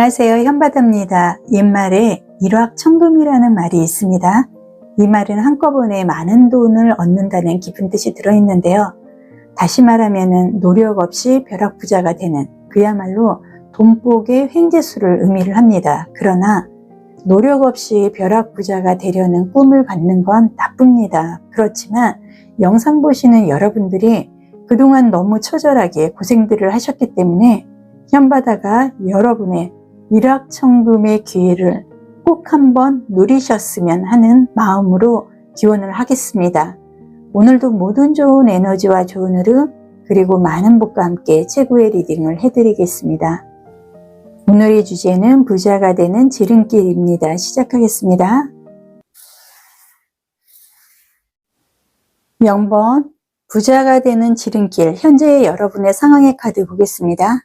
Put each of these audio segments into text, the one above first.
안녕하세요, 현바다입니다. 옛말에 일확천금이라는 말이 있습니다. 이 말은 한꺼번에 많은 돈을 얻는다는 깊은 뜻이 들어있는데요. 다시 말하면 노력 없이 벼락부자가 되는, 그야말로 돈복의 횡재수를 의미를 합니다. 그러나 노력 없이 벼락부자가 되려는 꿈을 갖는 건 나쁩니다. 그렇지만 영상 보시는 여러분들이 그동안 너무 처절하게 고생들을 하셨기 때문에 현바다가 여러분의 일확천금의 기회를 꼭 한번 누리셨으면 하는 마음으로 기원을 하겠습니다. 오늘도 모든 좋은 에너지와 좋은 흐름, 그리고 많은 복과 함께 최고의 리딩을 해드리겠습니다. 오늘의 주제는 부자가 되는 지름길입니다. 시작하겠습니다. 0번 부자가 되는 지름길, 현재의 여러분의 상황의 카드 보겠습니다.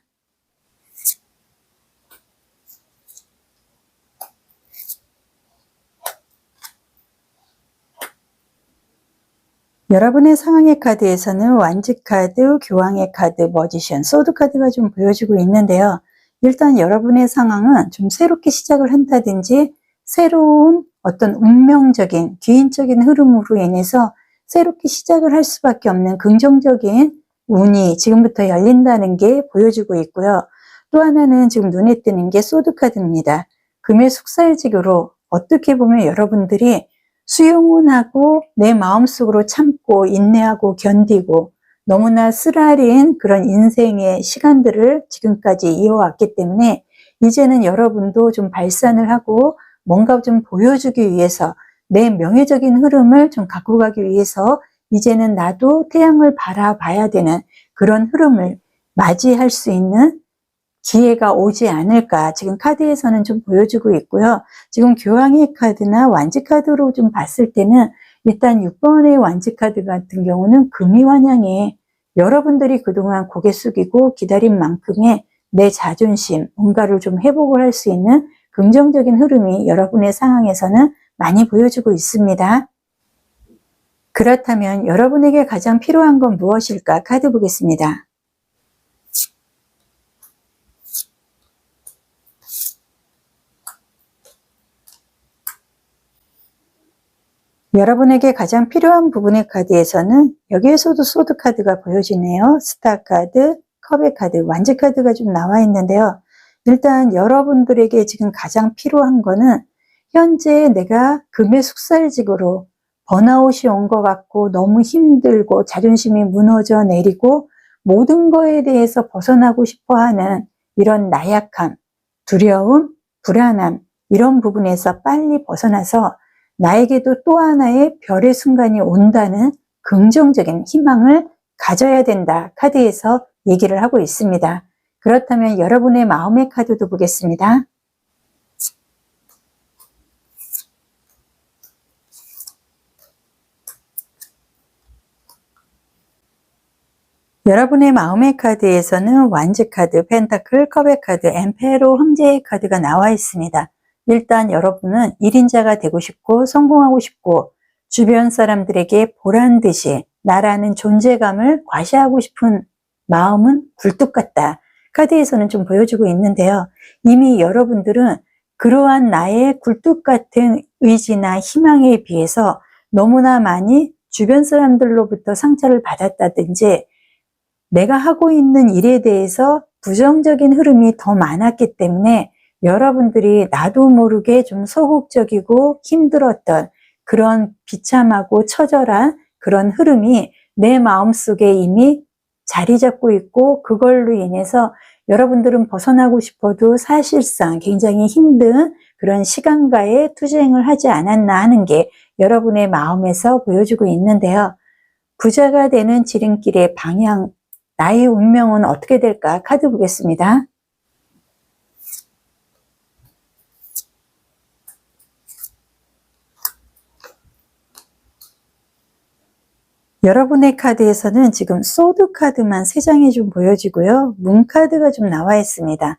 여러분의 상황의 카드에서는 완지 카드, 교황의 카드, 머지션, 소드 카드가 좀 보여주고 있는데요. 일단 여러분의 상황은 좀 새롭게 시작을 한다든지 새로운 어떤 운명적인, 기인적인 흐름으로 인해서 새롭게 시작을 할 수밖에 없는 긍정적인 운이 지금부터 열린다는 게 보여주고 있고요. 또 하나는 지금 눈에 띄는 게 소드 카드입니다. 금의 숙살직으로 어떻게 보면 여러분들이 수용은 하고 내 마음속으로 참고 인내하고 견디고 너무나 쓰라린 그런 인생의 시간들을 지금까지 이어왔기 때문에 이제는 여러분도 좀 발산을 하고 뭔가 좀 보여주기 위해서 내 명예적인 흐름을 좀 갖고 가기 위해서 이제는 나도 태양을 바라봐야 되는 그런 흐름을 맞이할 수 있는 기회가 오지 않을까 지금 카드에서는 좀 보여주고 있고요. 지금 교황의 카드나 완지 카드로 좀 봤을 때는 일단 6번의 완지 카드 같은 경우는 금이환영에 여러분들이 그동안 고개 숙이고 기다린 만큼의 내 자존심, 뭔가를 좀 회복을 할 수 있는 긍정적인 흐름이 여러분의 상황에서는 많이 보여주고 있습니다. 그렇다면 여러분에게 가장 필요한 건 무엇일까? 카드 보겠습니다. 여러분에게 가장 필요한 부분의 카드에서는 여기에서도 소드 카드가 보여지네요. 스타 카드, 컵의 카드, 완지 카드가 좀 나와 있는데요. 일단 여러분들에게 지금 가장 필요한 거는 현재 내가 금의 숙살직으로 번아웃이 온 것 같고 너무 힘들고 자존심이 무너져 내리고 모든 거에 대해서 벗어나고 싶어 하는 이런 나약함, 두려움, 불안함 이런 부분에서 빨리 벗어나서 나에게도 또 하나의 별의 순간이 온다는 긍정적인 희망을 가져야 된다. 카드에서 얘기를 하고 있습니다. 그렇다면 여러분의 마음의 카드도 보겠습니다. 여러분의 마음의 카드에서는 완지 카드, 펜타클, 컵의 카드, 엠페로, 황제의 카드가 나와 있습니다. 일단 여러분은 1인자가 되고 싶고 성공하고 싶고 주변 사람들에게 보란듯이 나라는 존재감을 과시하고 싶은 마음은 굴뚝 같다. 카드에서는 좀 보여주고 있는데요. 이미 여러분들은 그러한 나의 굴뚝 같은 의지나 희망에 비해서 너무나 많이 주변 사람들로부터 상처를 받았다든지 내가 하고 있는 일에 대해서 부정적인 흐름이 더 많았기 때문에 여러분들이 나도 모르게 좀 소극적이고 힘들었던 그런 비참하고 처절한 그런 흐름이 내 마음속에 이미 자리 잡고 있고 그걸로 인해서 여러분들은 벗어나고 싶어도 사실상 굉장히 힘든 그런 시간과의 투쟁을 하지 않았나 하는 게 여러분의 마음에서 보여주고 있는데요. 부자가 되는 지름길의 방향, 나의 운명은 어떻게 될까? 카드 보겠습니다. 여러분의 카드에서는 지금 소드 카드만 3장이 좀 보여지고요. 문 카드가 좀 나와 있습니다.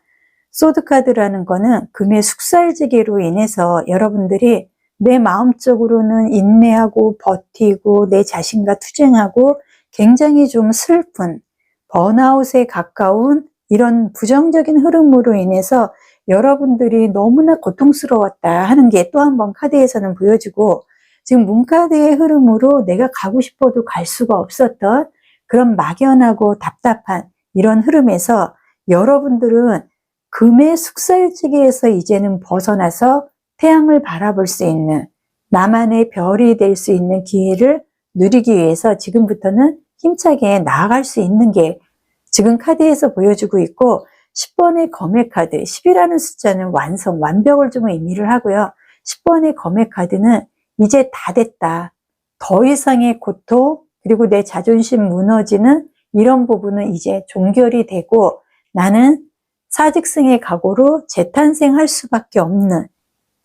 소드 카드라는 거는 금의 숙살지기로 인해서 여러분들이 내 마음적으로는 인내하고 버티고 내 자신과 투쟁하고 굉장히 좀 슬픈 번아웃에 가까운 이런 부정적인 흐름으로 인해서 여러분들이 너무나 고통스러웠다 하는 게 또 한 번 카드에서는 보여지고, 지금 문카드의 흐름으로 내가 가고 싶어도 갈 수가 없었던 그런 막연하고 답답한 이런 흐름에서 여러분들은 금의 숙살지기에서 이제는 벗어나서 태양을 바라볼 수 있는, 나만의 별이 될 수 있는 기회를 누리기 위해서 지금부터는 힘차게 나아갈 수 있는 게 지금 카드에서 보여주고 있고, 10번의 검의 카드, 10이라는 숫자는 완성, 완벽을 좀 의미를 하고요. 10번의 검의 카드는 이제 다 됐다. 더 이상의 고통, 그리고 내 자존심 무너지는 이런 부분은 이제 종결이 되고, 나는 사직승의 각오로 재탄생할 수밖에 없는,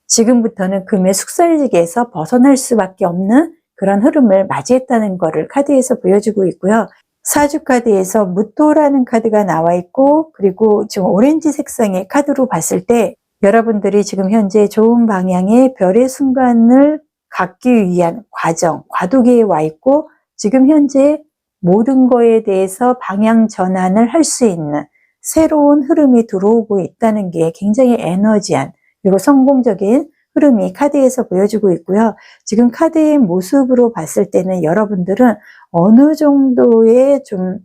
지금부터는 금의 숙살지기에서 벗어날 수밖에 없는 그런 흐름을 맞이했다는 것을 카드에서 보여주고 있고요. 사주 카드에서 무토라는 카드가 나와 있고, 그리고 지금 오렌지 색상의 카드로 봤을 때 여러분들이 지금 현재 좋은 방향의 별의 순간을 갖기 위한 과정, 과도기에 와 있고, 지금 현재 모든 거에 대해서 방향 전환을 할 수 있는 새로운 흐름이 들어오고 있다는 게 굉장히 에너지한, 그리고 성공적인 흐름이 카드에서 보여주고 있고요. 지금 카드의 모습으로 봤을 때는 여러분들은 어느 정도의 좀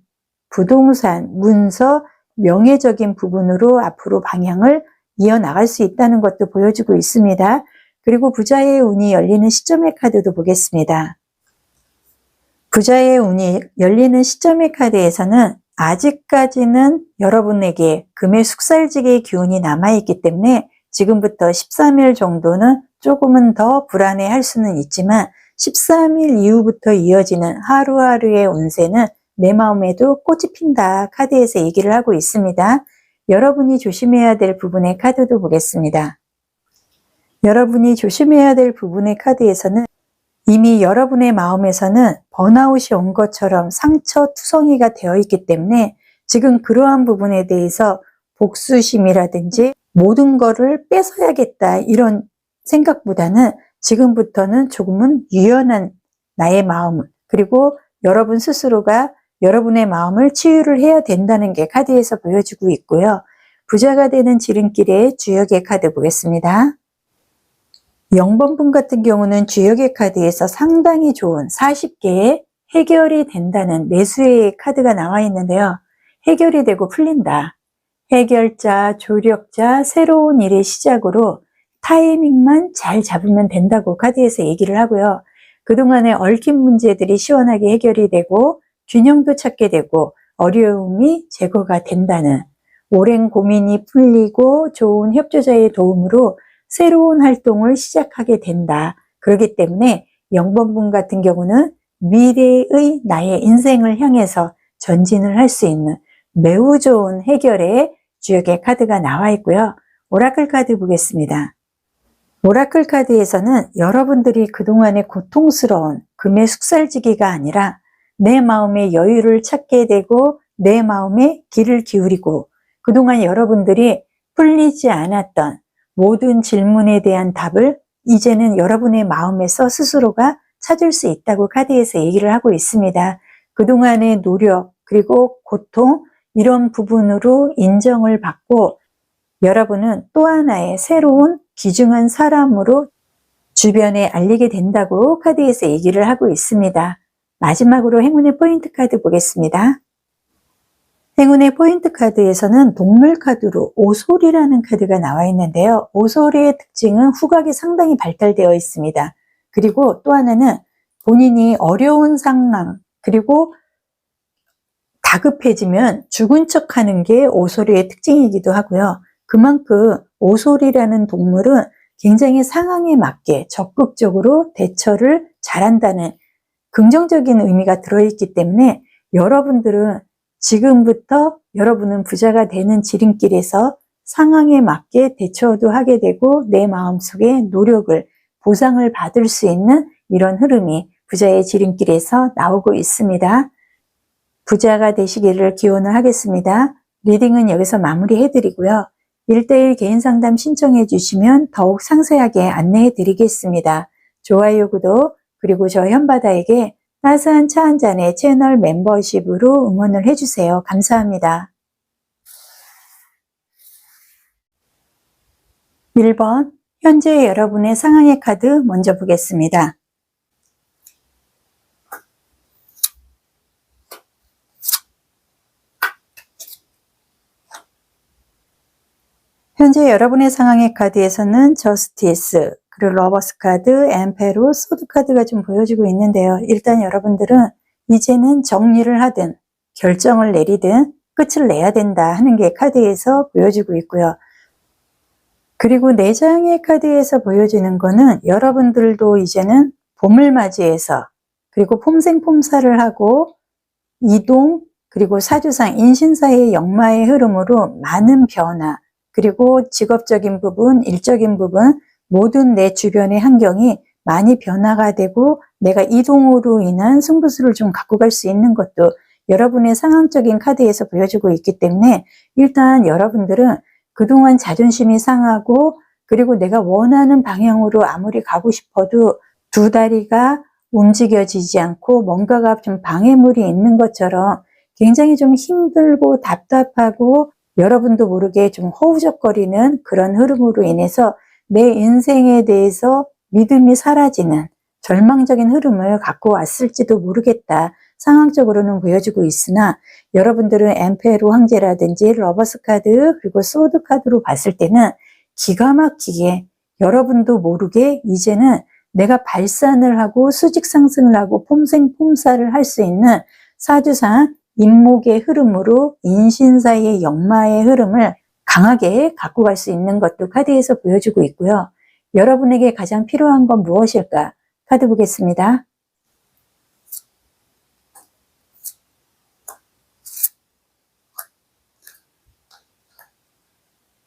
부동산, 문서, 명예적인 부분으로 앞으로 방향을 이어나갈 수 있다는 것도 보여주고 있습니다. 그리고 부자의 운이 열리는 시점의 카드도 보겠습니다. 부자의 운이 열리는 시점의 카드에서는 아직까지는 여러분에게 금의 숙살지기의 기운이 남아있기 때문에 지금부터 13일 정도는 조금은 더 불안해할 수는 있지만, 13일 이후부터 이어지는 하루하루의 운세는 내 마음에도 꽃이 핀다 카드에서 얘기를 하고 있습니다. 여러분이 조심해야 될 부분의 카드도 보겠습니다. 여러분이 조심해야 될 부분의 카드에서는 이미 여러분의 마음에서는 번아웃이 온 것처럼 상처투성이가 되어 있기 때문에 지금 그러한 부분에 대해서 복수심이라든지 모든 거를 뺏어야겠다 이런 생각보다는 지금부터는 조금은 유연한 나의 마음, 그리고 여러분 스스로가 여러분의 마음을 치유를 해야 된다는 게 카드에서 보여주고 있고요. 부자가 되는 지름길의 주역의 카드 보겠습니다. 0번분 같은 경우는 주역의 카드에서 상당히 좋은 40개의 해결이 된다는 내수의 카드가 나와 있는데요. 해결이 되고 풀린다. 해결자, 조력자, 새로운 일의 시작으로 타이밍만 잘 잡으면 된다고 카드에서 얘기를 하고요. 그동안의 얽힌 문제들이 시원하게 해결이 되고 균형도 찾게 되고 어려움이 제거가 된다는, 오랜 고민이 풀리고 좋은 협조자의 도움으로 새로운 활동을 시작하게 된다. 그렇기 때문에 0번분 같은 경우는 미래의 나의 인생을 향해서 전진을 할 수 있는 매우 좋은 해결의 주역의 카드가 나와 있고요. 오라클 카드 보겠습니다. 오라클 카드에서는 여러분들이 그동안의 고통스러운 금의 숙살지기가 아니라 내 마음의 여유를 찾게 되고 내 마음에 귀를 기울이고 그동안 여러분들이 풀리지 않았던 모든 질문에 대한 답을 이제는 여러분의 마음에서 스스로가 찾을 수 있다고 카드에서 얘기를 하고 있습니다. 그동안의 노력 그리고 고통 이런 부분으로 인정을 받고 여러분은 또 하나의 새로운 귀중한 사람으로 주변에 알리게 된다고 카드에서 얘기를 하고 있습니다. 마지막으로 행운의 포인트 카드 보겠습니다. 행운의 포인트 카드에서는 동물 카드로 오솔이라는 카드가 나와 있는데요. 오솔의 특징은 후각이 상당히 발달되어 있습니다. 그리고 또 하나는 본인이 어려운 상황 그리고 다급해지면 죽은 척하는 게 오솔이의 특징이기도 하고요. 그만큼 오솔이라는 동물은 굉장히 상황에 맞게 적극적으로 대처를 잘한다는 긍정적인 의미가 들어있기 때문에 여러분들은 지금부터 여러분은 부자가 되는 지름길에서 상황에 맞게 대처도 하게 되고 내 마음속에 노력을 보상을 받을 수 있는 이런 흐름이 부자의 지름길에서 나오고 있습니다. 부자가 되시기를 기원을 하겠습니다. 리딩은 여기서 마무리해 드리고요. 1:1 개인 상담 신청해 주시면 더욱 상세하게 안내해 드리겠습니다. 좋아요, 구독, 그리고 저 현바다에게 따스한 차 한 잔의 채널 멤버십으로 응원을 해주세요. 감사합니다. 1번, 현재 여러분의 상황의 카드 먼저 보겠습니다. 현재 여러분의 상황의 카드에서는 저스티스, 그리고 러버스 카드, 엠페로, 소드 카드가 좀 보여지고 있는데요. 일단 여러분들은 이제는 정리를 하든 결정을 내리든 끝을 내야 된다 하는 게 카드에서 보여지고 있고요. 그리고 4장의 카드에서 보여지는 거는 여러분들도 이제는 봄을 맞이해서 그리고 폼생폼사를 하고 이동, 그리고 사주상 인신사의 역마의 흐름으로 많은 변화, 그리고 직업적인 부분, 일적인 부분, 모든 내 주변의 환경이 많이 변화가 되고 내가 이동으로 인한 승부수를 좀 갖고 갈 수 있는 것도 여러분의 상황적인 카드에서 보여주고 있기 때문에 일단 여러분들은 그동안 자존심이 상하고 그리고 내가 원하는 방향으로 아무리 가고 싶어도 두 다리가 움직여지지 않고 뭔가가 좀 방해물이 있는 것처럼 굉장히 좀 힘들고 답답하고 여러분도 모르게 좀 허우적거리는 그런 흐름으로 인해서 내 인생에 대해서 믿음이 사라지는 절망적인 흐름을 갖고 왔을지도 모르겠다. 상황적으로는 보여주고 있으나 여러분들은 엠페로 황제라든지 러버스 카드 그리고 소드 카드로 봤을 때는 기가 막히게 여러분도 모르게 이제는 내가 발산을 하고 수직 상승을 하고 폼생폼사를 할 수 있는 사주상 인목의 흐름으로 인신사의 역마의 흐름을 강하게 갖고 갈 수 있는 것도 카드에서 보여주고 있고요. 여러분에게 가장 필요한 건 무엇일까? 카드 보겠습니다.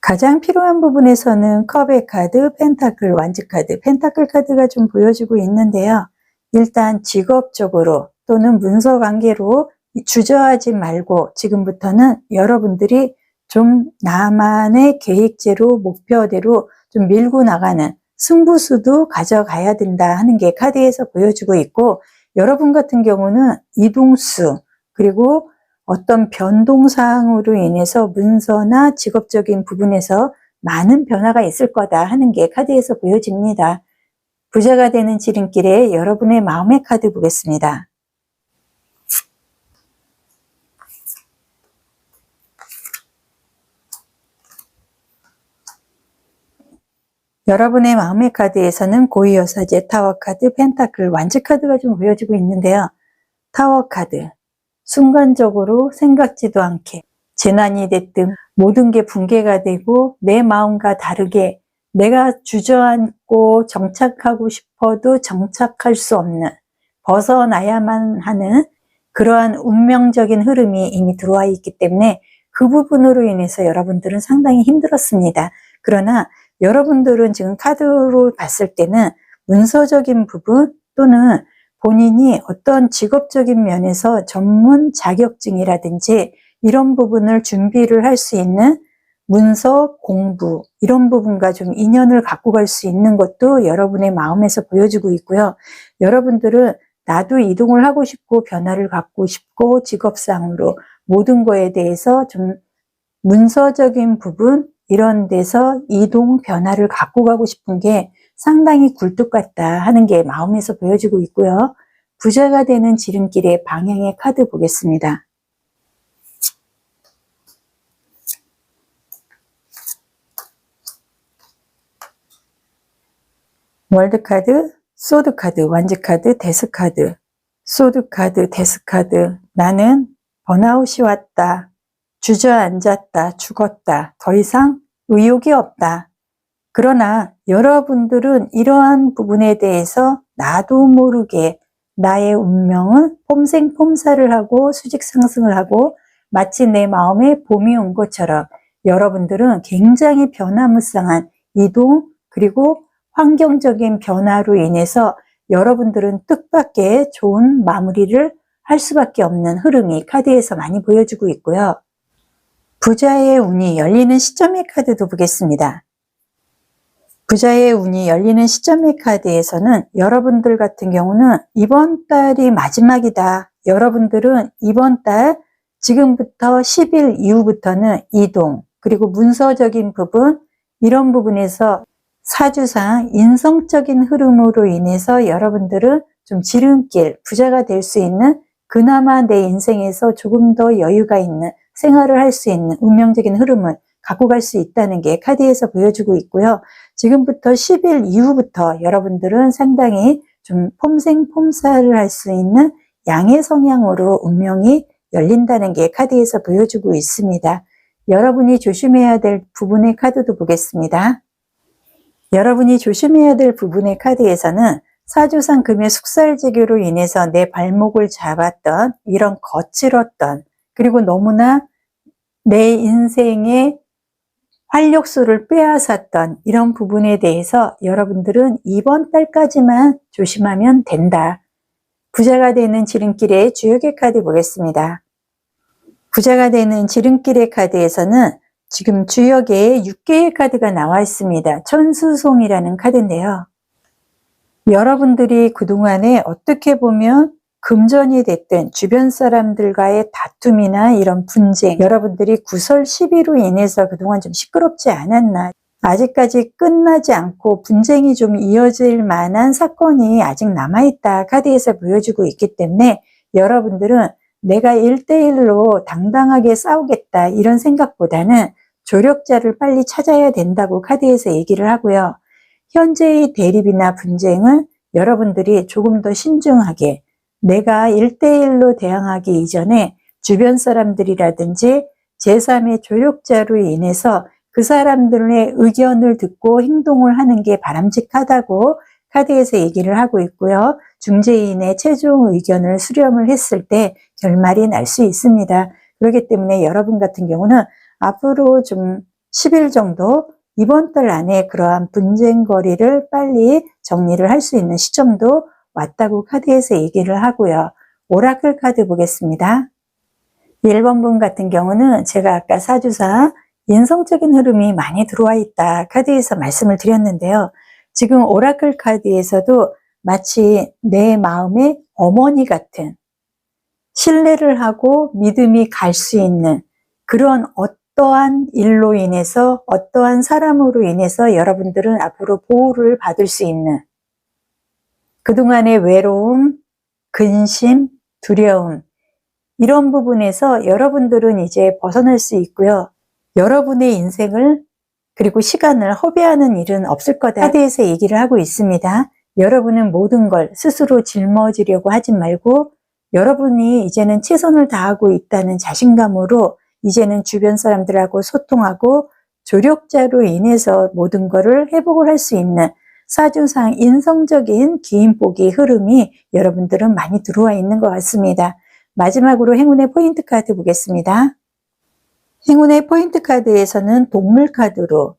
가장 필요한 부분에서는 컵의 카드, 펜타클, 완지 카드, 펜타클 카드가 좀 보여주고 있는데요. 일단 직업적으로 또는 문서 관계로 주저하지 말고 지금부터는 여러분들이 좀 나만의 계획대로 목표대로 좀 밀고 나가는 승부수도 가져가야 된다 하는 게 카드에서 보여주고 있고 여러분 같은 경우는 이동수 그리고 어떤 변동사항으로 인해서 문서나 직업적인 부분에서 많은 변화가 있을 거다 하는 게 카드에서 보여집니다. 부자가 되는 지름길에 여러분의 마음의 카드 보겠습니다. 여러분의 마음의 카드에서는 고위여사제, 타워 카드, 펜타클, 완지 카드가 좀 보여지고 있는데요. 타워 카드, 순간적으로 생각지도 않게 재난이 됐든 모든 게 붕괴가 되고 내 마음과 다르게 내가 주저앉고 정착하고 싶어도 정착할 수 없는 벗어나야만 하는 그러한 운명적인 흐름이 이미 들어와 있기 때문에 그 부분으로 인해서 여러분들은 상당히 힘들었습니다. 그러나 여러분들은 지금 카드로 봤을 때는 문서적인 부분 또는 본인이 어떤 직업적인 면에서 전문 자격증이라든지 이런 부분을 준비를 할 수 있는 문서 공부 이런 부분과 좀 인연을 갖고 갈 수 있는 것도 여러분의 마음에서 보여주고 있고요. 여러분들은 나도 이동을 하고 싶고 변화를 갖고 싶고 직업상으로 모든 거에 대해서 좀 문서적인 부분 이런 데서 이동 변화를 갖고 가고 싶은 게 상당히 굴뚝 같다 하는 게 마음에서 보여지고 있고요. 부자가 되는 지름길의 방향의 카드 보겠습니다. 월드 카드, 소드 카드, 완지 카드, 데스 카드, 소드 카드, 데스 카드. 나는 번아웃이 왔다. 주저앉았다. 죽었다. 더 이상 의욕이 없다. 그러나 여러분들은 이러한 부분에 대해서 나도 모르게 나의 운명은 폼생폼사를 하고 수직 상승을 하고 마치 내 마음에 봄이 온 것처럼 여러분들은 굉장히 변화무쌍한 이동 그리고 환경적인 변화로 인해서 여러분들은 뜻밖의 좋은 마무리를 할 수밖에 없는 흐름이 카드에서 많이 보여주고 있고요. 부자의 운이 열리는 시점의 카드도 보겠습니다. 부자의 운이 열리는 시점의 카드에서는 여러분들 같은 경우는 이번 달이 마지막이다. 여러분들은 이번 달 지금부터 10일 이후부터는 이동 그리고 문서적인 부분 이런 부분에서 사주상 인성적인 흐름으로 인해서 여러분들은 좀 지름길, 부자가 될 수 있는, 그나마 내 인생에서 조금 더 여유가 있는 생활을 할 수 있는 운명적인 흐름을 갖고 갈 수 있다는 게 카드에서 보여주고 있고요. 지금부터 10일 이후부터 여러분들은 상당히 좀 폼생폼사를 할 수 있는 양의 성향으로 운명이 열린다는 게 카드에서 보여주고 있습니다. 여러분이 조심해야 될 부분의 카드도 보겠습니다. 여러분이 조심해야 될 부분의 카드에서는 사주상 금의 숙살지교로 인해서 내 발목을 잡았던, 이런 거칠었던, 그리고 너무나 내 인생의 활력소를 빼앗았던 이런 부분에 대해서 여러분들은 이번 달까지만 조심하면 된다. 부자가 되는 지름길의 주역의 카드 보겠습니다. 부자가 되는 지름길의 카드에서는 지금 주역에 6개의 카드가 나와 있습니다. 천수송이라는 카드인데요. 여러분들이 그동안에 어떻게 보면 금전이 됐든 주변 사람들과의 다툼이나 이런 분쟁, 여러분들이 구설 시비로 인해서 그동안 좀 시끄럽지 않았나, 아직까지 끝나지 않고 분쟁이 좀 이어질 만한 사건이 아직 남아있다 카드에서 보여주고 있기 때문에 여러분들은 내가 1대1로 당당하게 싸우겠다 이런 생각보다는 조력자를 빨리 찾아야 된다고 카드에서 얘기를 하고요. 현재의 대립이나 분쟁은 여러분들이 조금 더 신중하게, 내가 1대1로 대항하기 이전에 주변 사람들이라든지 제3의 조력자로 인해서 그 사람들의 의견을 듣고 행동을 하는 게 바람직하다고 카드에서 얘기를 하고 있고요. 중재인의 최종 의견을 수렴을 했을 때 결말이 날 수 있습니다. 그렇기 때문에 여러분 같은 경우는 앞으로 좀 10일 정도, 이번 달 안에 그러한 분쟁거리를 빨리 정리를 할 수 있는 시점도 왔다고 카드에서 얘기를 하고요. 오라클 카드 보겠습니다. 1번 분 같은 경우는 제가 아까 사주상 인성적인 흐름이 많이 들어와 있다 카드에서 말씀을 드렸는데요. 지금 오라클 카드에서도 마치 내 마음의 어머니 같은, 신뢰를 하고 믿음이 갈 수 있는 그런 어떠한 일로 인해서, 어떠한 사람으로 인해서 여러분들은 앞으로 보호를 받을 수 있는, 그동안의 외로움, 근심, 두려움, 이런 부분에서 여러분들은 이제 벗어날 수 있고요. 여러분의 인생을 그리고 시간을 허비하는 일은 없을 거다 카드에서 얘기를 하고 있습니다. 여러분은 모든 걸 스스로 짊어지려고 하지 말고 여러분이 이제는 최선을 다하고 있다는 자신감으로 이제는 주변 사람들하고 소통하고 조력자로 인해서 모든 것을 회복을 할 수 있는 사주상 인성적인 기인복의 흐름이 여러분들은 많이 들어와 있는 것 같습니다. 마지막으로 행운의 포인트 카드 보겠습니다. 행운의 포인트 카드에서는 동물 카드로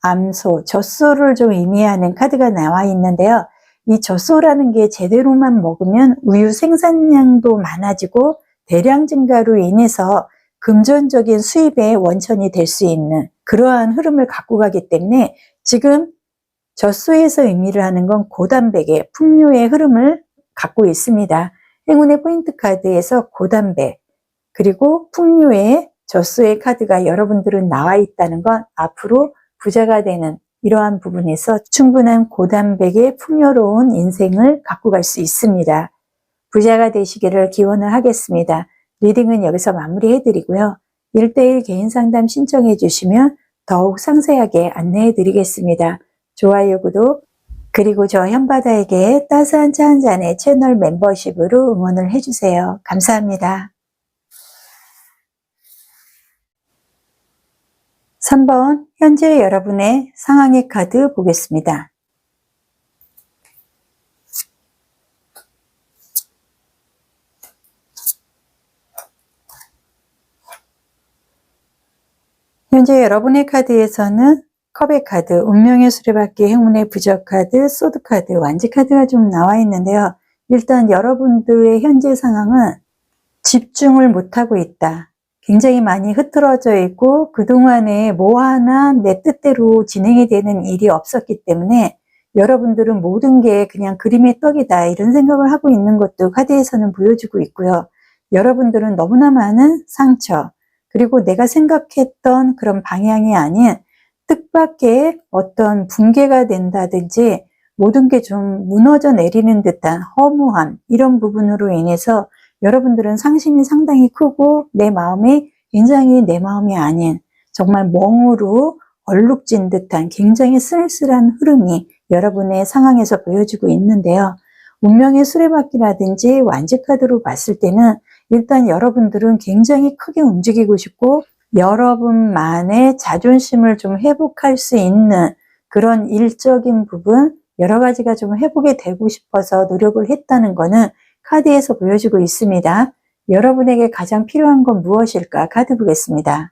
암소, 젖소를 좀 의미하는 카드가 나와 있는데요. 이 젖소라는 게 제대로만 먹으면 우유 생산량도 많아지고 대량 증가로 인해서 금전적인 수입의 원천이 될 수 있는 그러한 흐름을 갖고 가기 때문에 지금 젖소에서 의미를 하는 건 고단백의 풍요의 흐름을 갖고 있습니다. 행운의 포인트 카드에서 고단백 그리고 풍요의 젖소의 카드가 여러분들은 나와 있다는 건 앞으로 부자가 되는 이러한 부분에서 충분한 고단백의 풍요로운 인생을 갖고 갈 수 있습니다. 부자가 되시기를 기원을 하겠습니다. 리딩은 여기서 마무리해 드리고요. 1대1 개인 상담 신청해 주시면 더욱 상세하게 안내해 드리겠습니다. 좋아요, 구독, 그리고 저 현바다에게 따스한 차 한 잔의 채널 멤버십으로 응원을 해주세요. 감사합니다. 3번 현재 여러분의 상황의 카드 보겠습니다. 현재 여러분의 카드에서는 컵의 카드, 운명의 수레바퀴, 행운의 부적 카드, 소드 카드, 완지 카드가 좀 나와 있는데요. 일단 여러분들의 현재 상황은 집중을 못하고 있다. 굉장히 많이 흐트러져 있고 그동안에 뭐 하나 내 뜻대로 진행이 되는 일이 없었기 때문에 여러분들은 모든 게 그냥 그림의 떡이다 이런 생각을 하고 있는 것도 카드에서는 보여주고 있고요. 여러분들은 너무나 많은 상처, 그리고 내가 생각했던 그런 방향이 아닌 뜻밖의 어떤 붕괴가 된다든지 모든 게 좀 무너져 내리는 듯한 허무함, 이런 부분으로 인해서 여러분들은 상심이 상당히 크고 내 마음이 굉장히 내 마음이 아닌 정말 멍으로 얼룩진 듯한 굉장히 쓸쓸한 흐름이 여러분의 상황에서 보여지고 있는데요. 운명의 수레바퀴라든지 완지카드로 봤을 때는 일단 여러분들은 굉장히 크게 움직이고 싶고 여러분만의 자존심을 좀 회복할 수 있는 그런 일적인 부분, 여러 가지가 좀 회복이 되고 싶어서 노력을 했다는 것은 카드에서 보여지고 있습니다. 여러분에게 가장 필요한 건 무엇일까? 카드 보겠습니다.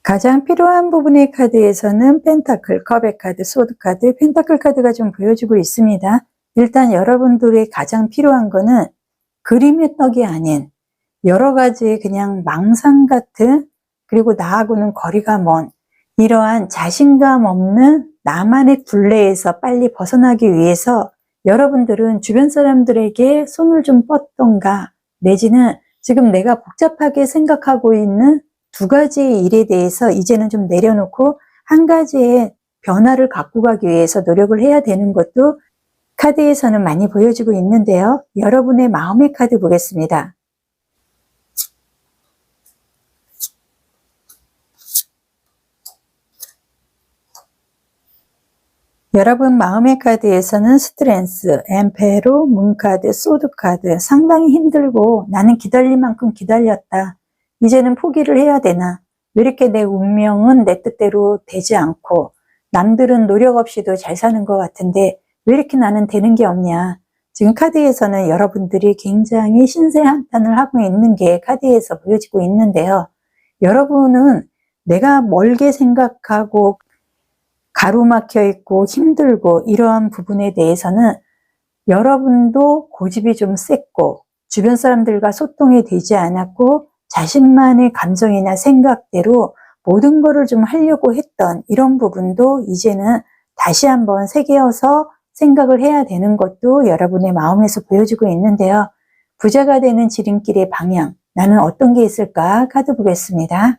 가장 필요한 부분의 카드에서는 펜타클, 컵의 카드, 소드 카드, 펜타클 카드가 좀 보여지고 있습니다. 일단 여러분들의 가장 필요한 거는 그림의 떡이 아닌 여러 가지 그냥 망상 같은, 그리고 나하고는 거리가 먼 이러한 자신감 없는 나만의 굴레에서 빨리 벗어나기 위해서 여러분들은 주변 사람들에게 손을 좀 뻗던가, 내지는 지금 내가 복잡하게 생각하고 있는 두 가지의 일에 대해서 이제는 좀 내려놓고 한 가지의 변화를 갖고 가기 위해서 노력을 해야 되는 것도 카드에서는 많이 보여지고 있는데요. 여러분의 마음의 카드 보겠습니다. 여러분 마음의 카드에서는 스트렝스, 엠페로, 문카드, 소드카드, 상당히 힘들고 나는 기다릴 만큼 기다렸다. 이제는 포기를 해야 되나? 왜 이렇게 내 운명은 내 뜻대로 되지 않고 남들은 노력 없이도 잘 사는 것 같은데 왜 이렇게 나는 되는 게 없냐? 지금 카드에서는 여러분들이 굉장히 신세한탄을 하고 있는 게 카드에서 보여지고 있는데요. 여러분은 내가 멀게 생각하고 가로막혀 있고 힘들고 이러한 부분에 대해서는 여러분도 고집이 좀 셌고 주변 사람들과 소통이 되지 않았고 자신만의 감정이나 생각대로 모든 거를 좀 하려고 했던 이런 부분도 이제는 다시 한번 새겨서 생각을 해야 되는 것도 여러분의 마음에서 보여지고 있는데요. 부자가 되는 지름길의 방향, 나는 어떤 게 있을까? 카드 보겠습니다.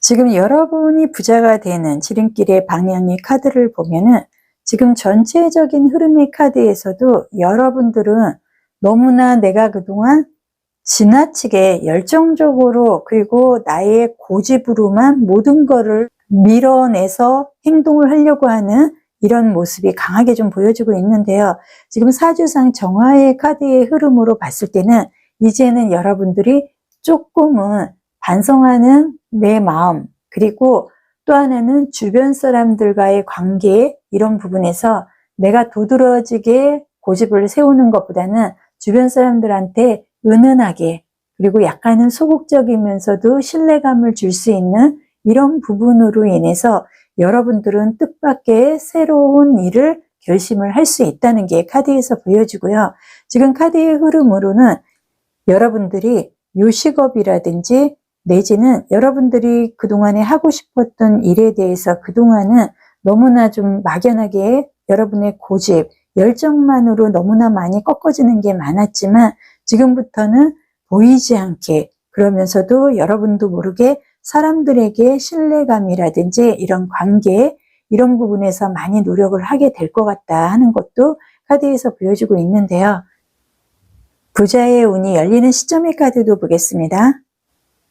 지금 여러분이 부자가 되는 지름길의 방향의 카드를 보면은 지금 전체적인 흐름의 카드에서도 여러분들은 너무나 내가 그동안 지나치게 열정적으로 그리고 나의 고집으로만 모든 거를 밀어내서 행동을 하려고 하는 이런 모습이 강하게 좀 보여지고 있는데요. 지금 사주상 정화의 카드의 흐름으로 봤을 때는 이제는 여러분들이 조금은 반성하는 내 마음, 그리고 또 하나는 주변 사람들과의 관계, 이런 부분에서 내가 도드라지게 고집을 세우는 것보다는 주변 사람들한테 은은하게, 그리고 약간은 소극적이면서도 신뢰감을 줄 수 있는 이런 부분으로 인해서 여러분들은 뜻밖의 새로운 일을 결심을 할 수 있다는 게 카드에서 보여지고요. 지금 카드의 흐름으로는 여러분들이 요식업이라든지 내지는 여러분들이 그동안에 하고 싶었던 일에 대해서 그동안은 너무나 좀 막연하게 여러분의 고집, 열정만으로 너무나 많이 꺾어지는 게 많았지만 지금부터는 보이지 않게, 그러면서도 여러분도 모르게 사람들에게 신뢰감이라든지 이런 관계, 이런 부분에서 많이 노력을 하게 될 것 같다 하는 것도 카드에서 보여주고 있는데요. 부자의 운이 열리는 시점의 카드도 보겠습니다.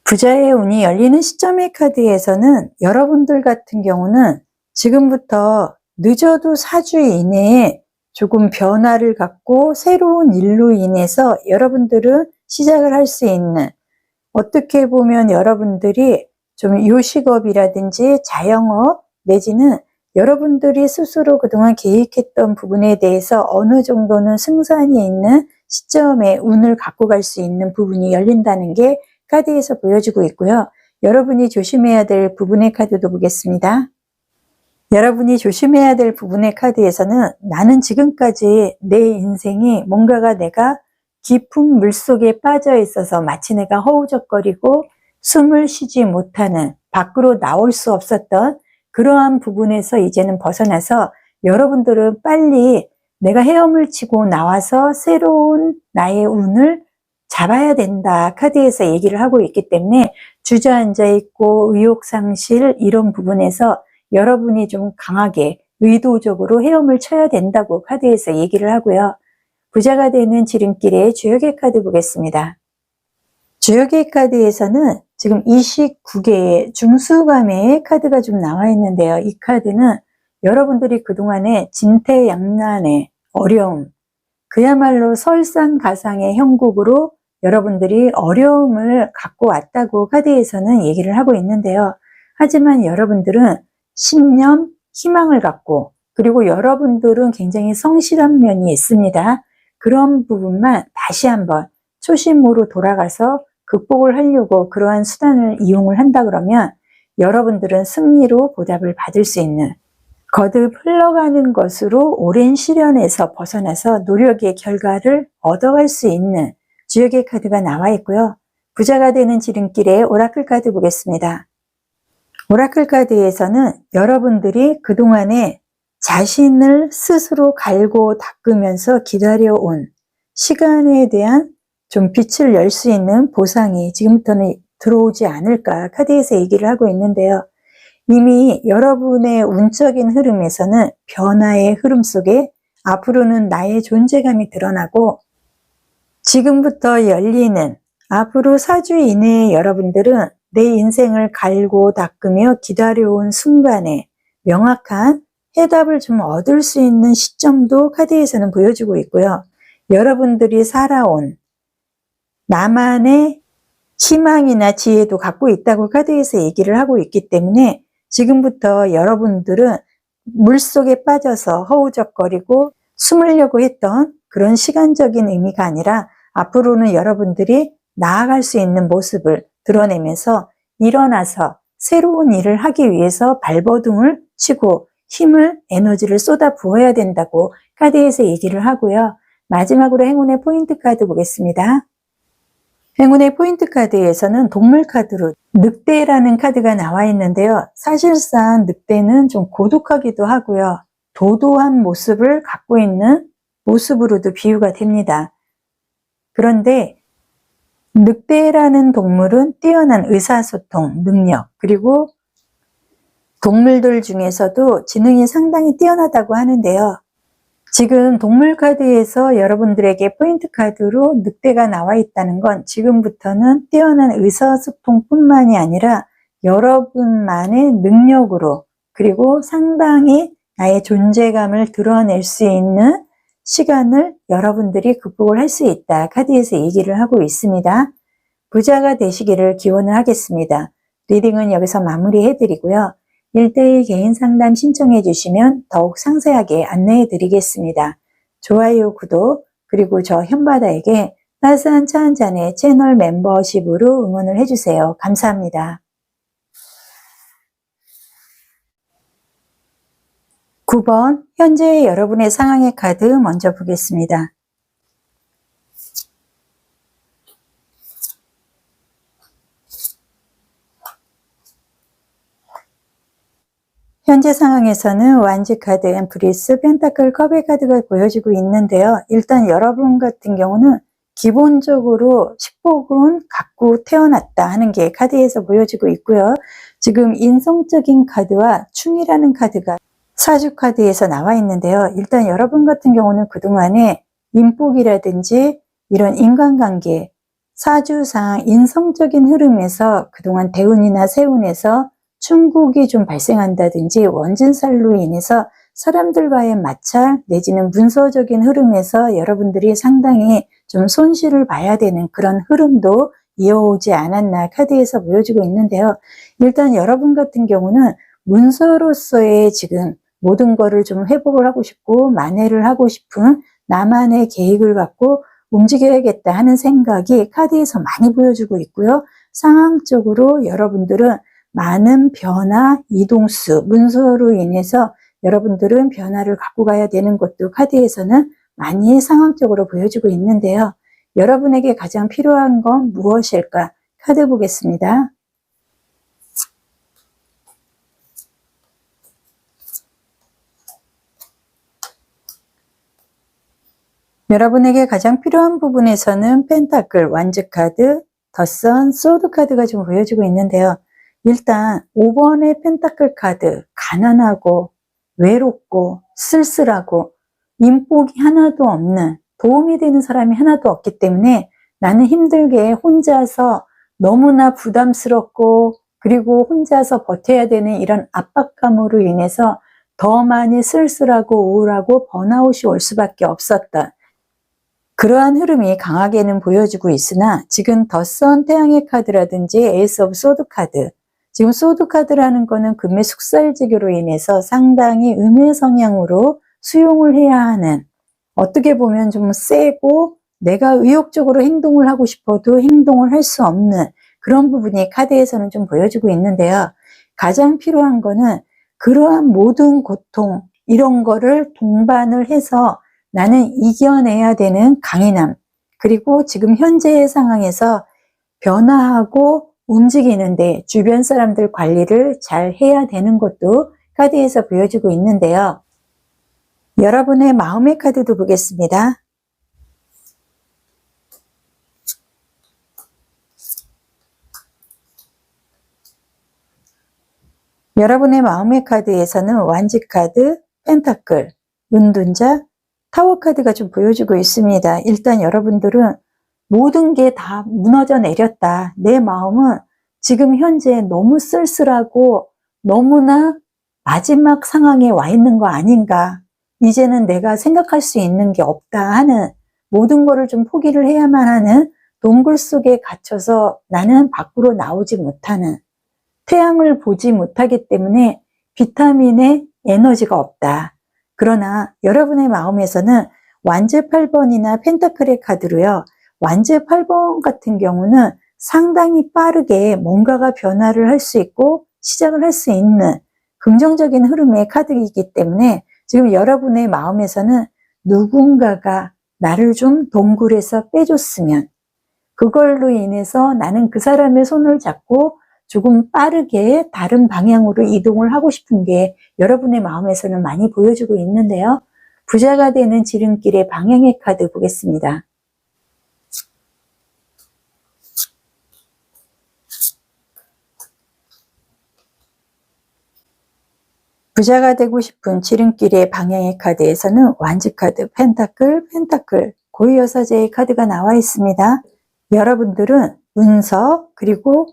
부자의 운이 열리는 시점의 카드에서는 여러분들 같은 경우는 지금부터 늦어도 4주 이내에 조금 변화를 갖고 새로운 일로 인해서 여러분들은 시작을 할 수 있는, 어떻게 보면 여러분들이 좀 요식업이라든지 자영업 내지는 여러분들이 스스로 그동안 계획했던 부분에 대해서 어느 정도는 승산이 있는 시점에 운을 갖고 갈 수 있는 부분이 열린다는 게 카드에서 보여지고 있고요. 여러분이 조심해야 될 부분의 카드도 보겠습니다. 여러분이 조심해야 될 부분의 카드에서는 나는 지금까지 내 인생이 뭔가가 내가 깊은 물속에 빠져 있어서 마치 내가 허우적거리고 숨을 쉬지 못하는 밖으로 나올 수 없었던 그러한 부분에서 이제는 벗어나서 여러분들은 빨리 내가 헤엄을 치고 나와서 새로운 나의 운을 잡아야 된다 카드에서 얘기를 하고 있기 때문에 주저앉아 있고 의욕상실 이런 부분에서 여러분이 좀 강하게 의도적으로 헤엄을 쳐야 된다고 카드에서 얘기를 하고요. 부자가 되는 지름길의 주역의 카드 보겠습니다. 주역의 카드에서는 지금 29개의 중수감의 카드가 좀 나와 있는데요. 이 카드는 여러분들이 그동안에 진퇴양난의 어려움, 그야말로 설상가상의 형국으로 여러분들이 어려움을 갖고 왔다고 카드에서는 얘기를 하고 있는데요. 하지만 여러분들은 신념, 희망을 갖고 그리고 여러분들은 굉장히 성실한 면이 있습니다. 그런 부분만 다시 한번 초심으로 돌아가서 극복을 하려고 그러한 수단을 이용을 한다 그러면 여러분들은 승리로 보답을 받을 수 있는 거듭 흘러가는 것으로 오랜 시련에서 벗어나서 노력의 결과를 얻어갈 수 있는 주역의 카드가 나와 있고요. 부자가 되는 지름길에 오라클 카드 보겠습니다. 오라클 카드에서는 여러분들이 그동안에 자신을 스스로 갈고 닦으면서 기다려온 시간에 대한 좀 빛을 열 수 있는 보상이 지금부터는 들어오지 않을까 카드에서 얘기를 하고 있는데요. 이미 여러분의 운적인 흐름에서는 변화의 흐름 속에 앞으로는 나의 존재감이 드러나고 지금부터 열리는 앞으로 4주 이내에 여러분들은 내 인생을 갈고 닦으며 기다려온 순간에 명확한 해답을 좀 얻을 수 있는 시점도 카드에서는 보여주고 있고요. 여러분들이 살아온 나만의 희망이나 지혜도 갖고 있다고 카드에서 얘기를 하고 있기 때문에 지금부터 여러분들은 물속에 빠져서 허우적거리고 숨으려고 했던 그런 시간적인 의미가 아니라 앞으로는 여러분들이 나아갈 수 있는 모습을 드러내면서 일어나서 새로운 일을 하기 위해서 발버둥을 치고 힘을, 에너지를 쏟아 부어야 된다고 카드에서 얘기를 하고요. 마지막으로 행운의 포인트 카드 보겠습니다. 행운의 포인트 카드에서는 동물 카드로 늑대라는 카드가 나와 있는데요. 사실상 늑대는 좀 고독하기도 하고요. 도도한 모습을 갖고 있는 모습으로도 비유가 됩니다. 그런데 늑대라는 동물은 뛰어난 의사소통 능력, 그리고 동물들 중에서도 지능이 상당히 뛰어나다고 하는데요. 지금 동물 카드에서 여러분들에게 포인트 카드로 늑대가 나와 있다는 건 지금부터는 뛰어난 의사소통뿐만이 아니라 여러분만의 능력으로 그리고 상당히 나의 존재감을 드러낼 수 있는 시간을 여러분들이 극복을 할 수 있다. 카드에서 얘기를 하고 있습니다. 부자가 되시기를 기원을 하겠습니다. 리딩은 여기서 마무리해 드리고요. 1:1 개인 상담 신청해 주시면 더욱 상세하게 안내해 드리겠습니다. 좋아요, 구독, 그리고 저 현바다에게 따스한 차 한 잔의 채널 멤버십으로 응원을 해주세요. 감사합니다. 9번, 현재 여러분의 상황의 카드 먼저 보겠습니다. 현재 상황에서는 완지 카드, 엠프리스, 펜타클, 컵의 카드가 보여지고 있는데요. 일단 여러분 같은 경우는 기본적으로 식복은 갖고 태어났다 하는 게 카드에서 보여지고 있고요. 지금 인성적인 카드와 충이라는 카드가 사주 카드에서 나와 있는데요. 일단 여러분 같은 경우는 그동안에 인복이라든지 이런 인간관계, 사주상 인성적인 흐름에서 그동안 대운이나 세운에서 충국이 좀 발생한다든지 원진살로 인해서 사람들과의 마찰 내지는 문서적인 흐름에서 여러분들이 상당히 좀 손실을 봐야 되는 그런 흐름도 이어오지 않았나 카드에서 보여주고 있는데요. 일단 여러분 같은 경우는 문서로서의 지금 모든 거를 좀 회복을 하고 싶고 만회를 하고 싶은 나만의 계획을 갖고 움직여야겠다 하는 생각이 카드에서 많이 보여주고 있고요. 상황적으로 여러분들은 많은 변화, 이동수, 문서로 인해서 여러분들은 변화를 갖고 가야 되는 것도 카드에서는 많이 상황적으로 보여주고 있는데요. 여러분에게 가장 필요한 건 무엇일까? 카드 보겠습니다. 여러분에게 가장 필요한 부분에서는 펜타클, 완즈 카드, 더 선, 소드 카드가 좀 보여지고 있는데요. 일단 5번의 펜타클 카드, 가난하고 외롭고 쓸쓸하고 인복이 하나도 없는, 도움이 되는 사람이 하나도 없기 때문에 나는 힘들게 혼자서 너무나 부담스럽고 그리고 혼자서 버텨야 되는 이런 압박감으로 인해서 더 많이 쓸쓸하고 우울하고 번아웃이 올 수밖에 없었던 그러한 흐름이 강하게는 보여지고 있으나 지금 더 선 태양의 카드라든지 에이스 오브 소드 카드, 지금 소드 카드라는 거는 금의 숙살지교로 인해서 상당히 음의 성향으로 수용을 해야 하는, 어떻게 보면 좀 세고 내가 의욕적으로 행동을 하고 싶어도 행동을 할 수 없는 그런 부분이 카드에서는 좀 보여지고 있는데요. 가장 필요한 거는 그러한 모든 고통 이런 거를 동반을 해서 나는 이겨내야 되는 강인함, 그리고 지금 현재의 상황에서 변화하고 움직이는데 주변 사람들 관리를 잘 해야 되는 것도 카드에서 보여지고 있는데요. 여러분의 마음의 카드도 보겠습니다. 여러분의 마음의 카드에서는 완지 카드, 펜타클, 은둔자, 타워 카드가 좀 보여지고 있습니다. 일단 여러분들은 모든 게 다 무너져 내렸다. 내 마음은 지금 현재 너무 쓸쓸하고 너무나 마지막 상황에 와 있는 거 아닌가. 이제는 내가 생각할 수 있는 게 없다 하는, 모든 거를 좀 포기를 해야만 하는 동굴 속에 갇혀서 나는 밖으로 나오지 못하는, 태양을 보지 못하기 때문에 비타민의 에너지가 없다. 그러나 여러분의 마음에서는 완즈 8번이나 펜타클의 카드로요. 완즈 8번 같은 경우는 상당히 빠르게 뭔가가 변화를 할 수 있고 시작을 할 수 있는 긍정적인 흐름의 카드이기 때문에 지금 여러분의 마음에서는 누군가가 나를 좀 동굴에서 빼줬으면, 그걸로 인해서 나는 그 사람의 손을 잡고 조금 빠르게 다른 방향으로 이동을 하고 싶은 게 여러분의 마음에서는 많이 보여주고 있는데요. 부자가 되는 지름길의 방향의 카드 보겠습니다. 부자가 되고 싶은 지름길의 방향의 카드에서는 완지 카드, 펜타클, 펜타클, 고유여사제의 카드가 나와 있습니다. 여러분들은 문서, 그리고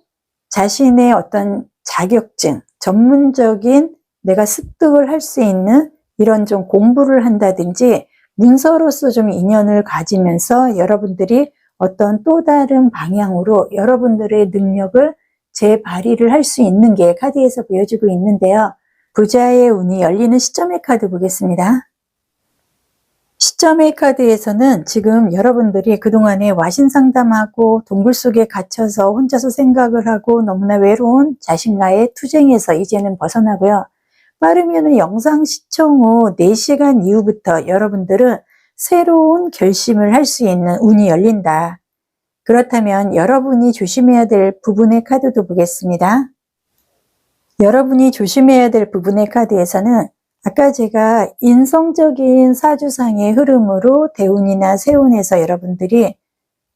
자신의 어떤 자격증, 전문적인 내가 습득을 할 수 있는 이런 좀 공부를 한다든지 문서로서 좀 인연을 가지면서 여러분들이 어떤 또 다른 방향으로 여러분들의 능력을 재발휘를 할 수 있는 게 카드에서 보여지고 있는데요. 부자의 운이 열리는 시점의 카드 보겠습니다. 시점의 카드에서는 지금 여러분들이 그동안에 와신 상담하고 동굴 속에 갇혀서 혼자서 생각을 하고 너무나 외로운 자신과의 투쟁에서 이제는 벗어나고요. 빠르면 영상 시청 후 4시간 이후부터 여러분들은 새로운 결심을 할 수 있는 운이 열린다. 그렇다면 여러분이 조심해야 될 부분의 카드도 보겠습니다. 여러분이 조심해야 될 부분의 카드에서는 아까 제가 인성적인 사주상의 흐름으로 대운이나 세운에서 여러분들이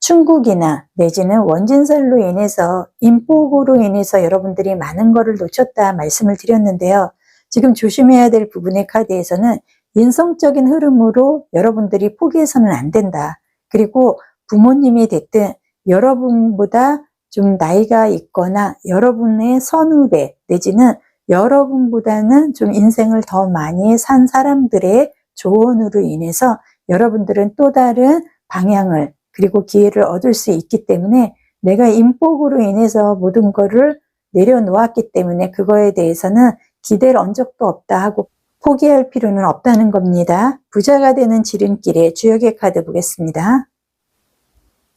충국이나 내지는 원진살로 인해서 인복으로 인해서 여러분들이 많은 거를 놓쳤다 말씀을 드렸는데요. 지금 조심해야 될 부분의 카드에서는 인성적인 흐름으로 여러분들이 포기해서는 안 된다. 그리고 부모님이 됐든 여러분보다 좀 나이가 있거나 여러분의 선후배 내지는 여러분보다는 좀 인생을 더 많이 산 사람들의 조언으로 인해서 여러분들은 또 다른 방향을 그리고 기회를 얻을 수 있기 때문에 내가 인복으로 인해서 모든 거를 내려놓았기 때문에 그거에 대해서는 기대를 얹은 적도 없다 하고 포기할 필요는 없다는 겁니다. 부자가 되는 지름길에 주역의 카드 보겠습니다.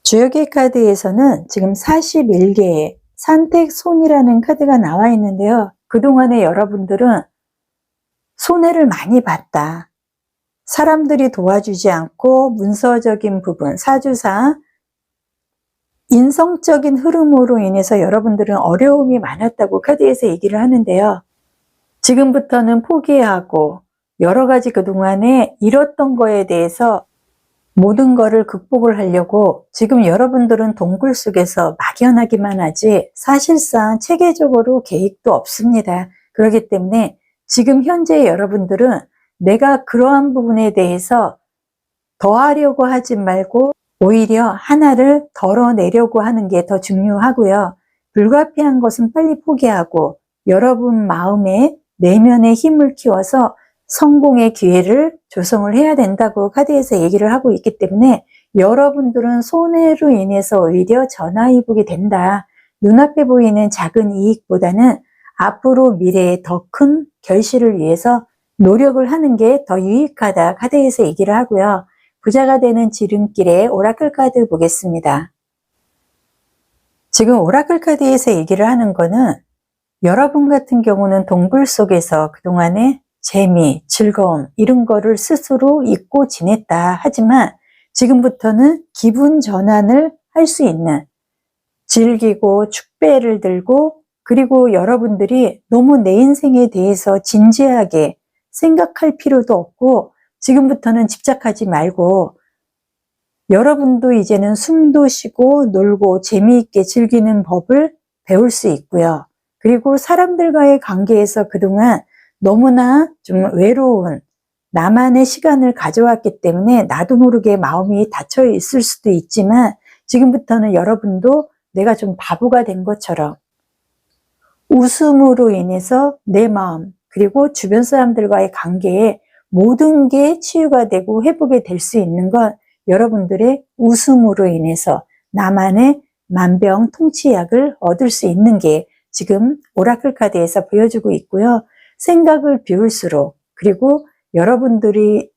주역의 카드에서는 지금 41개의 산택손이라는 카드가 나와 있는데요. 그동안에 여러분들은 손해를 많이 봤다. 사람들이 도와주지 않고 문서적인 부분, 사주상, 인성적인 흐름으로 인해서 여러분들은 어려움이 많았다고 카드에서 얘기를 하는데요. 지금부터는 포기하고 여러 가지 그동안에 잃었던 거에 대해서 모든 거를 극복을 하려고 지금 여러분들은 동굴 속에서 막연하기만 하지 사실상 체계적으로 계획도 없습니다. 그렇기 때문에 지금 현재 여러분들은 내가 그러한 부분에 대해서 더하려고 하지 말고 오히려 하나를 덜어내려고 하는 게 더 중요하고요. 불가피한 것은 빨리 포기하고 여러분 마음의 내면의 힘을 키워서 성공의 기회를 조성을 해야 된다고 카드에서 얘기를 하고 있기 때문에 여러분들은 손해로 인해서 오히려 전화위복이 된다. 눈앞에 보이는 작은 이익보다는 앞으로 미래에 더 큰 결실을 위해서 노력을 하는 게 더 유익하다. 카드에서 얘기를 하고요. 부자가 되는 지름길에 오라클 카드 보겠습니다. 지금 오라클 카드에서 얘기를 하는 거는 여러분 같은 경우는 동굴 속에서 그동안에 재미, 즐거움 이런 거를 스스로 잊고 지냈다. 하지만 지금부터는 기분 전환을 할 수 있는 즐기고 축배를 들고 그리고 여러분들이 너무 내 인생에 대해서 진지하게 생각할 필요도 없고 지금부터는 집착하지 말고 여러분도 이제는 숨도 쉬고 놀고 재미있게 즐기는 법을 배울 수 있고요. 그리고 사람들과의 관계에서 그동안 너무나 좀 외로운 나만의 시간을 가져왔기 때문에 나도 모르게 마음이 닫혀 있을 수도 있지만 지금부터는 여러분도 내가 좀 바보가 된 것처럼 웃음으로 인해서 내 마음 그리고 주변 사람들과의 관계에 모든 게 치유가 되고 회복이 될 수 있는 건 여러분들의 웃음으로 인해서 나만의 만병통치약을 얻을 수 있는 게 지금 오라클 카드에서 보여주고 있고요. 생각을 비울수록 그리고 여러분들이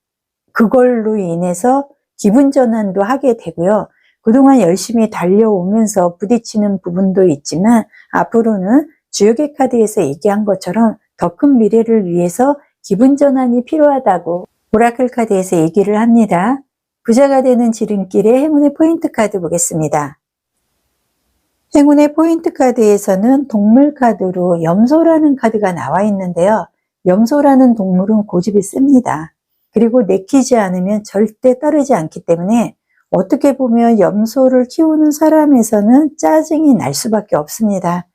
그걸로 인해서 기분 전환도 하게 되고요. 그동안 열심히 달려오면서 부딪히는 부분도 있지만 앞으로는 주역의 카드에서 얘기한 것처럼 더 큰 미래를 위해서 기분 전환이 필요하다고 오라클 카드에서 얘기를 합니다. 부자가 되는 지름길에 행운의 포인트 카드 보겠습니다. 행운의 포인트 카드에서는 동물 카드로 염소라는 카드가 나와 있는데요. 염소라는 동물은 고집이 셉니다. 그리고 내키지 않으면 절대 따르지 않기 때문에 어떻게 보면 염소를 키우는 사람에서는 짜증이 날 수밖에 없습니다.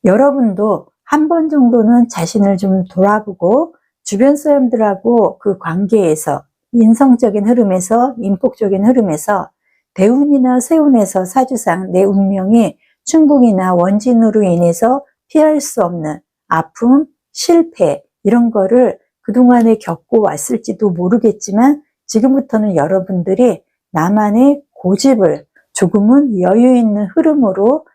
여러분도 한 번 정도는 자신을 좀 돌아보고 주변 사람들하고 그 관계에서 인성적인 흐름에서 인폭적인 흐름에서 대운이나 세운에서 사주상 내 운명이 충궁이나 원진으로 인해서 피할 수 없는 아픔, 실패 이런 거를 그동안에 겪고 왔을지도 모르겠지만 지금부터는 여러분들이 나만의 고집을 조금은 여유 있는 흐름으로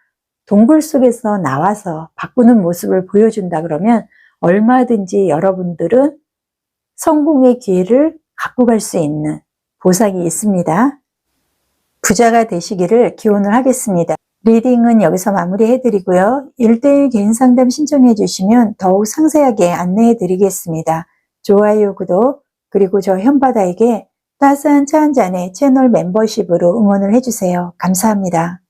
동굴 속에서 나와서 바꾸는 모습을 보여준다 그러면 얼마든지 여러분들은 성공의 기회를 갖고 갈 수 있는 보상이 있습니다. 부자가 되시기를 기원을 하겠습니다. 리딩은 여기서 마무리해 드리고요. 1:1 개인 상담 신청해 주시면 더욱 상세하게 안내해 드리겠습니다. 좋아요, 구독, 그리고 저 현바다에게 따스한 차 한 잔의 채널 멤버십으로 응원을 해주세요. 감사합니다.